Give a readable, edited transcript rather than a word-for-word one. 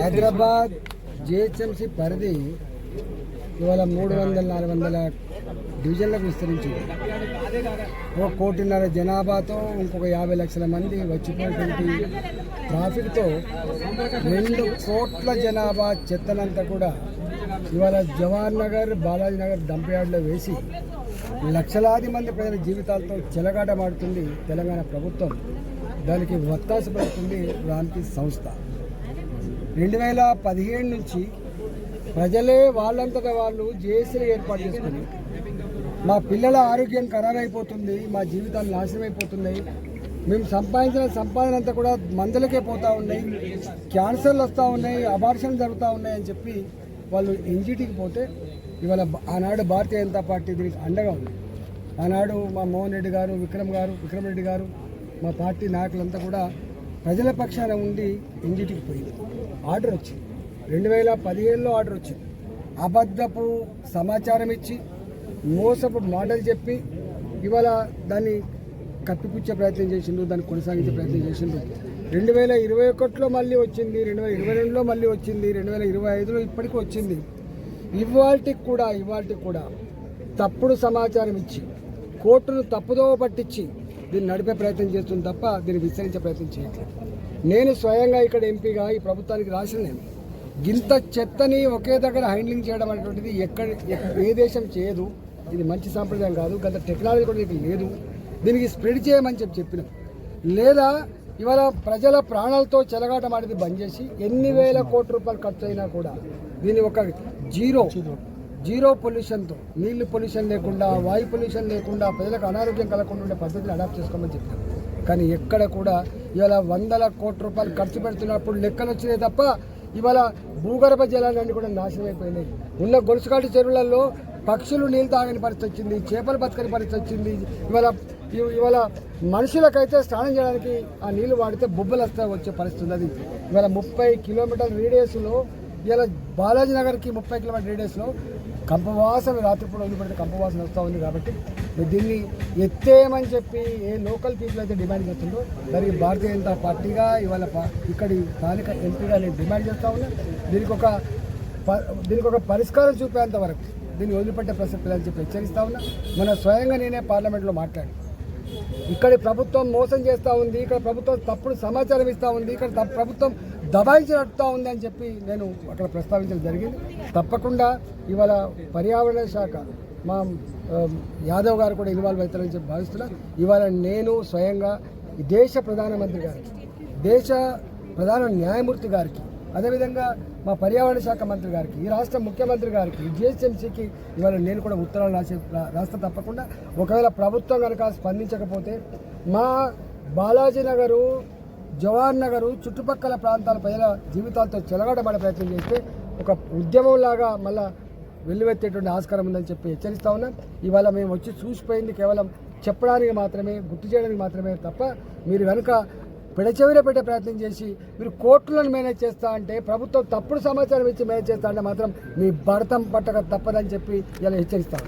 Hyderabad GHMC పరిధి ఇవాళ 300-400 డివిజన్లకు విస్తరించింది. 1.5 కోటి జనాభాతో ఇంకొక 50 లక్షల మంది వచ్చిపోయినటువంటి ట్రాఫిక్తో 2 కోట్ల జనాభా చెత్తనంతా కూడా ఇవాళ జవహర్ నగర్, బాలాజీ నగర్ డంప్ యార్డ్లో వేసి లక్షలాది మంది ప్రజల జీవితాలతో చెలగాటమాడుతుంది తెలంగాణ ప్రభుత్వం. దానికి వత్తాసు పడుతుంది రామ్కీ సంస్థ. 2017 నుంచి ప్రజలే వాళ్ళంతటా వాళ్ళు జేఏసీలు ఏర్పాటు చేసుకుని మా పిల్లల ఆరోగ్యం ఖరాబ్ అయిపోతుంది, మా జీవితాలు నాశనం అయిపోతున్నాయి, మేము సంపాదించిన సంపాదన అంతా కూడా మందులకే పోతూ ఉన్నాయి, క్యాన్సర్లు వస్తూ ఉన్నాయి, అబార్షన్లు జరుగుతూ ఉన్నాయి అని చెప్పి వాళ్ళు ఎన్జిటికి పోతే ఇవాళ ఆనాడు భారతీయ జనతా పార్టీ దీనికి అండగా ఉంది. ఆనాడు మా మోహన్ రెడ్డి గారు, విక్రమ్ రెడ్డి గారు, మా పార్టీ నాయకులంతా కూడా ప్రజల పక్షాన ఉండి ఎన్జిటికి పోయింది. ఆర్డర్ వచ్చింది, 2017లో ఆర్డర్ వచ్చింది. అబద్ధపు సమాచారం ఇచ్చి మోసపు మాటలు చెప్పి ఇవాళ దాన్ని కప్పిపుచ్చే ప్రయత్నం చేసిండు, దాన్ని కొనసాగించే ప్రయత్నం చేసిండు. 2021లో మళ్ళీ వచ్చింది, 2022లో మళ్ళీ వచ్చింది, 2025లో ఇప్పటికీ వచ్చింది. ఇవాల్టికి కూడా తప్పుడు సమాచారం ఇచ్చి కోర్టును తప్పుదోవ పట్టించి దీన్ని నడిపే ప్రయత్నం చేస్తుంది తప్ప దీన్ని విస్తరించే ప్రయత్నం చేయట్లేదు. నేను స్వయంగా ఇక్కడ ఎంపీగా ఈ ప్రభుత్వానికి రాసినాను. గింత చెత్తని ఒకే దగ్గర హ్యాండ్లింగ్ చేయడం అనేటువంటిది ఏ దేశం చేయదు. ఇది మంచి సాంప్రదాయం కాదు. గత టెక్నాలజీ కూడా దీనికి లేదు. దీనికి స్ప్రెడ్ చేయమని చెప్పినాం. లేదా ఇవాళ ప్రజల ప్రాణాలతో చెలగాటమాడిది బంద్ చేసి ఎన్ని వేల కోట్ల రూపాయలు ఖర్చు అయినా కూడా దీన్ని ఒక జీరో పొల్యూషన్తో, నీళ్లు పొల్యూషన్ లేకుండా, వాయు పొల్యూషన్ లేకుండా, ప్రజలకు అనారోగ్యం కలగకుండా ఉండే పద్ధతిని అడాప్ట్ చేసుకోమని చెప్పారు. కానీ ఎక్కడ కూడా ఇవాళ 100ల కోట్ల రూపాయలు ఖర్చు పెడుతున్నప్పుడు లెక్కలు వచ్చినాయి తప్ప ఇవాళ భూగర్భ జలాలన్నీ కూడా నాశనం అయిపోయినాయి. ఉన్న గొలుసుకాటి చెరువులలో పక్షులు నీళ్ళు తాగని పరిస్థితి వచ్చింది, చేపలు బతకని పరిస్థితి వచ్చింది. ఇవాళ మనుషులకైతే స్నానం చేయడానికి ఆ నీళ్లు వాడితే బొబ్బలు వచ్చే పరిస్థితి ఉన్నది. ఇవాళ 30 కిలోమీటర్ల రేడియస్లో ఇవాళ బాలాజీ నగర్కి 30 కిలోమీటర్ రేడియస్లో కంపవాసన రాత్రిపూట వదిలిపెడితే కంపవాసన వస్తూ ఉంది. కాబట్టి దీన్ని ఎత్తేయమని చెప్పి ఏ లోకల్ పీపుల్ అయితే డిమాండ్ చేస్తుందో దానికి భారతీయ జనతా పార్టీగా ఇవాళ ఇక్కడి స్థానిక ఎంపీగా నేను డిమాండ్ చేస్తూ ఉన్నా. దీనికి ఒక పరిష్కారం చూపేంత వరకు దీన్ని వదిలిపెట్టే ప్రసక్తి లేదని చెప్పి హెచ్చరిస్తూ ఉన్నా. మన స్వయంగా నేనే పార్లమెంట్లో మాట్లాడి ఇక్కడి ప్రభుత్వం మోసం చేస్తూ ఉంది, ఇక్కడ ప్రభుత్వం తప్పుడు సమాచారం ఇస్తూ ఉంది, ఇక్కడ ప్రభుత్వం దబాయించి నడుపుతూ ఉంది అని చెప్పి నేను అక్కడ ప్రస్తావించడం జరిగింది. తప్పకుండా ఇవాళ పర్యావరణ శాఖ మా యాదవ్ గారు కూడా ఇన్వాల్వ్ అవుతారని చెప్పి భావిస్తున్నా. ఇవాళ నేను స్వయంగా దేశ ప్రధానమంత్రి గారికి, దేశ ప్రధాన న్యాయమూర్తి గారికి, అదేవిధంగా మా పర్యావరణ శాఖ మంత్రి గారికి, ఈ రాష్ట్ర ముఖ్యమంత్రి గారికి, జిహెచ్ఎంసీకి ఇవాళ నేను కూడా ఉత్తరాలు రాస్తా. తప్పకుండా ఒకవేళ ప్రభుత్వం కనుక స్పందించకపోతే మా బాలాజీ నగరు, జవహర్ నగరు చుట్టుపక్కల ప్రాంతాల ప్రజల జీవితాలతో చెలగాటపడే ప్రయత్నం చేస్తే ఒక ఉద్యమంలాగా మళ్ళా వెల్లువెత్తేటువంటి ఆస్కారం ఉందని చెప్పి హెచ్చరిస్తా ఉన్నాం. ఇవాళ మేము వచ్చి చూసిపోయింది కేవలం చెప్పడానికి మాత్రమే, గుర్తు చేయడానికి మాత్రమే తప్ప మీరు కనుక పెడచెవిన పెట్టే ప్రయత్నం చేసి మీరు కోర్టులను మేనేజ్ చేస్తా అంటే, ప్రభుత్వం తప్పుడు సమాచారం ఇచ్చి మేనేజ్ చేస్తా అంటే మాత్రం మీ భరతం పట్టక తప్పదని చెప్పి ఇలా హెచ్చరిస్తాం.